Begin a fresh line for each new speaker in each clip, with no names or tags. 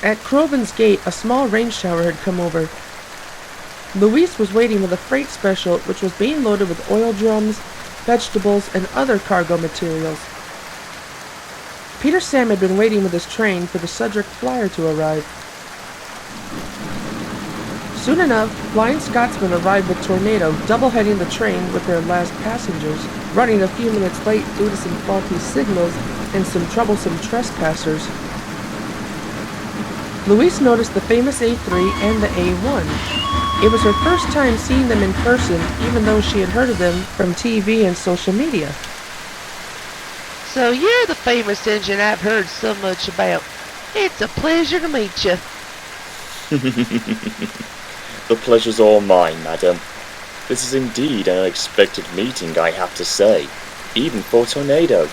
At Crovan's gate, a small rain shower had come over. Louise was waiting with a freight special which was being loaded with oil drums, vegetables, and other cargo materials. Peter Sam had been waiting with his train for the Sodor flyer to arrive. Soon enough, Flying Scotsman arrived with Tornado, double-heading the train with their last passengers, running a few minutes late due to some faulty signals and some troublesome trespassers. Louise noticed the famous A3 and the A1. It was her first time seeing them in person, even though she had heard of them from TV and social media.
So you're the famous engine I've heard so much about. It's a pleasure to meet you.
The pleasure's all mine, madam. This is indeed an unexpected meeting, I have to say, even for Tornado.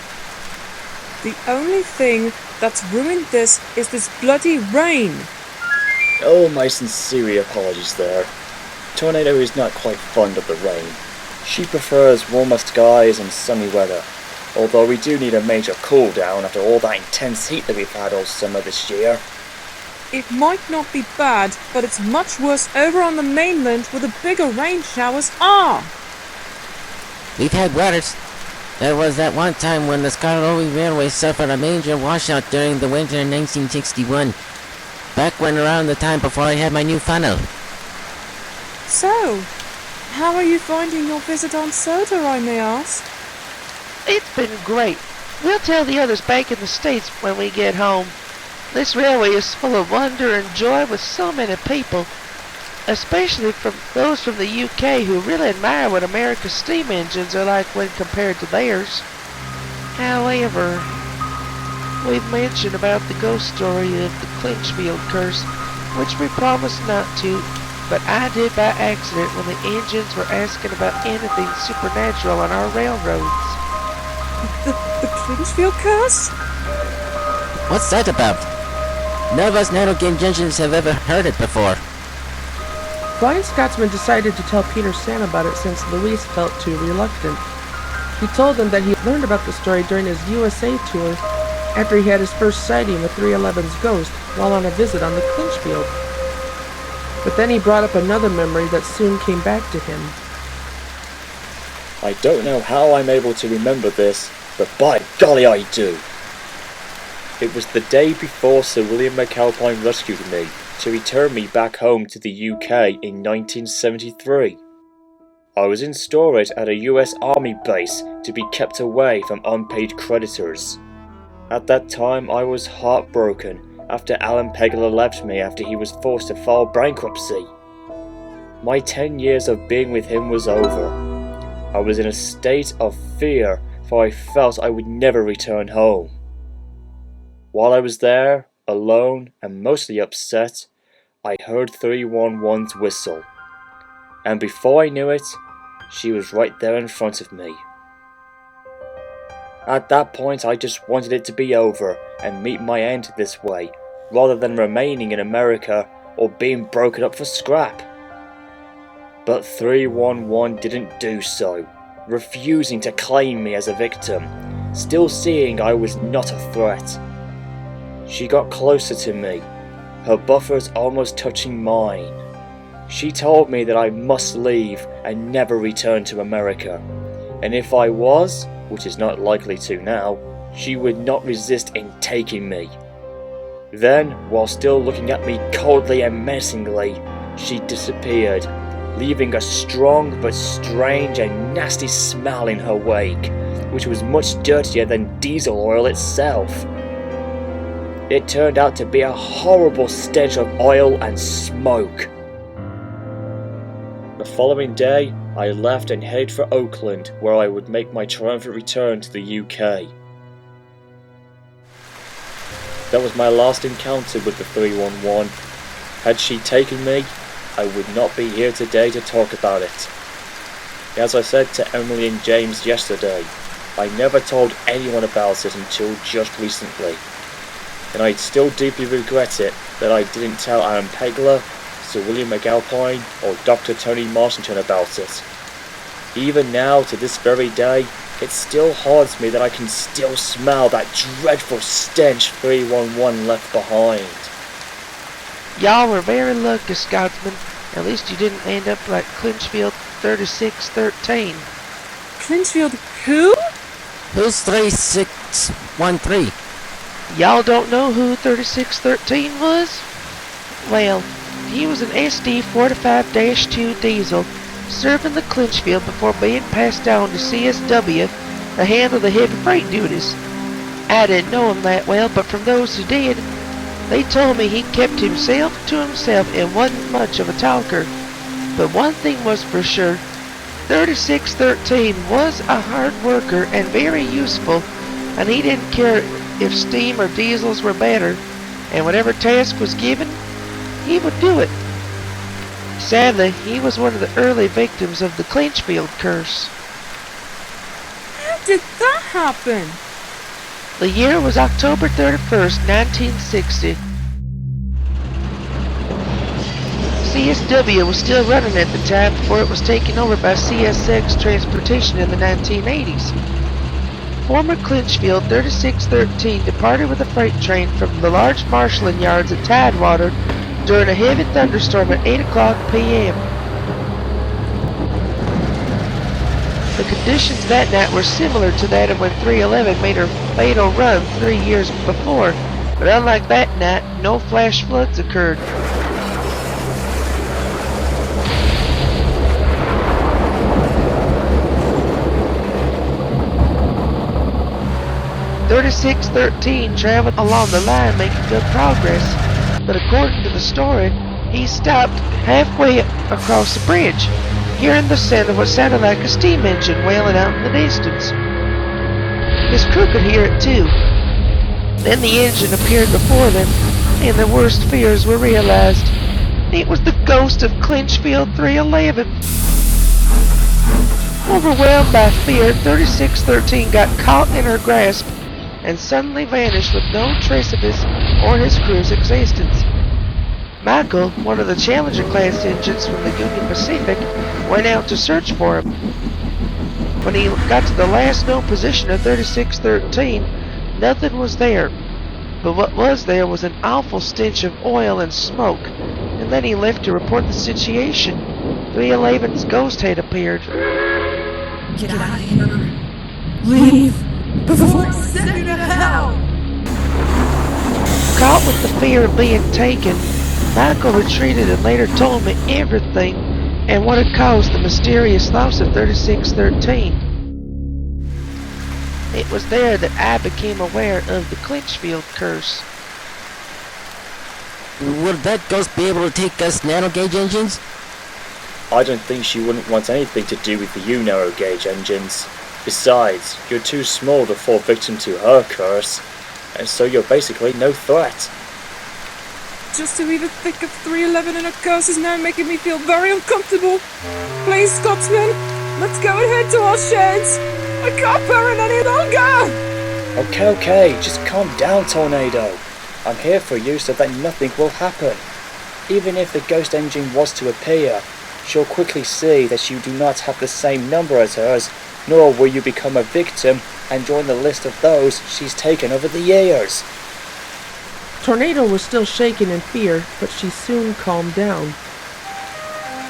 The only thing that's ruined this is this bloody rain.
Oh, my sincere apologies there. Tornado is not quite fond of the rain. She prefers warmer skies and sunny weather, although we do need a major cool down after all that intense heat that we've had all summer this year.
It might not be bad, but it's much worse over on the mainland where the bigger rain showers are.
We've had worse. There was that one time when the Scotland Railway suffered a major washout during the winter in 1961. Back when around the time before I had my new funnel.
So, how are you finding your visit on Sodor, I may ask?
It's been great. We'll tell the others back in the States when we get home. This railway is full of wonder and joy with so many people, especially from those from the UK who really admire what America's steam engines are like when compared to theirs. However, we've mentioned about the ghost story of the Clinchfield Curse, which we promised not to, but I did by accident when the engines were asking about anything supernatural on our railroads.
The Clinchfield Curse?
What's that about? None of us narrow-gauge engines have ever heard it before.
Flying Scotsman decided to tell Peter Sam about it since Louise felt too reluctant. He told them that he learned about the story during his USA tour after he had his first sighting with 311's ghost while on a visit on the Clinchfield. But then he brought up another memory that soon came back to him.
I don't know how I'm able to remember this, but by golly I do. It was the day before Sir William McAlpine rescued me to return me back home to the UK in 1973. I was in storage at a US Army base to be kept away from unpaid creditors. At that time I was heartbroken after Alan Pegler left me after he was forced to file bankruptcy. My 10 years of being with him was over. I was in a state of fear, for I felt I would never return home. While I was there, alone and mostly upset, I heard 311's whistle. And before I knew it, she was right there in front of me. At that point I just wanted it to be over and meet my end this way, rather than remaining in America or being broken up for scrap. But 311 didn't do so, refusing to claim me as a victim, still seeing I was not a threat. She got closer to me, her buffers almost touching mine. She told me that I must leave and never return to America, and if I was, which is not likely to now, she would not resist in taking me. Then, while still looking at me coldly and menacingly, she disappeared, leaving a strong but strange and nasty smell in her wake, which was much dirtier than diesel oil itself. It turned out to be a horrible stench of oil and smoke. The following day, I left and headed for Oakland, where I would make my triumphant return to the UK. That was my last encounter with the 311. Had she taken me, I would not be here today to talk about it. As I said to Emily and James yesterday, I never told anyone about it until just recently. And I still deeply regret it that I didn't tell Alan Pegler, Sir William McAlpine, or Dr. Tony Marsington about it. Even now, to this very day, it still haunts me that I can still smell that dreadful stench 311 left behind.
Y'all were very lucky, Scotsman. At least you didn't end up like Clinchfield 3613.
Clinchfield who?
Who's 3613?
Y'all don't know who 3613 was? Well, he was an SD 45-2 diesel serving the Clinchfield before being passed down to CSW to handle the heavy freight duties. I didn't know him that well, but from those who did, they told me he kept himself to himself and wasn't much of a talker. But one thing was for sure, 3613 was a hard worker and very useful, and he didn't care if steam or diesels were better, and whatever task was given, he would do it. Sadly, he was one of the early victims of the Clinchfield Curse.
How did that happen?
The year was October 31st, 1960. CSW was still running at the time before it was taken over by CSX Transportation in the 1980s. Former Clinchfield 3613 departed with a freight train from the large marshalling yards at Tidewater during a heavy thunderstorm at 8 o'clock p.m. The conditions that night were similar to that of when 311 made her fatal run 3 years before, but unlike that night, no flash floods occurred. .3613 traveled along the line making good progress, but according to the story, he stopped halfway across the bridge, hearing the sound of what sounded like a steam engine wailing out in the distance. His crew could hear it too. Then the engine appeared before them, and their worst fears were realized. It was the ghost of Clinchfield 311. Overwhelmed by fear, 3613 got caught in her grasp and suddenly vanished with no trace of his or his crew's existence. Michael, one of the Challenger-class engines from the Union Pacific, went out to search for him. When he got to the last known position of 3613, nothing was there. But what was there was an awful stench of oil and smoke, and then he left to report the situation. 311's ghost had appeared.
Get out of here. Leave before I send you to hell.
Caught with the fear of being taken, Michael retreated and later told me everything and what had caused the mysterious loss of 3613. It was there that I became aware of the Clinchfield Curse.
Would that ghost be able to take us narrow gauge engines?
I don't think she wouldn't want anything to do with the you narrow gauge engines. Besides, you're too small to fall victim to her curse, and so you're basically no threat.
Just to be the thick of 311 and a curse is now making me feel very uncomfortable. Please, Scotsman, let's go and head to our sheds. I can't bear it any longer.
Okay, just calm down, Tornado. I'm here for you so that nothing will happen. Even if the ghost engine was to appear, she'll quickly see that you do not have the same number as hers, nor will you become a victim and join the list of those she's taken over the years.
Tornado was still shaking in fear, but she soon calmed down.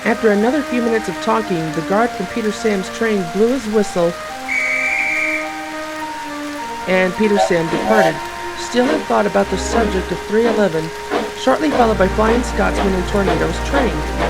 After another few minutes of talking, the guard from Peter Sam's train blew his whistle, and Peter Sam departed, still in thought about the subject of 311, shortly followed by Flying Scotsman and Tornado's train.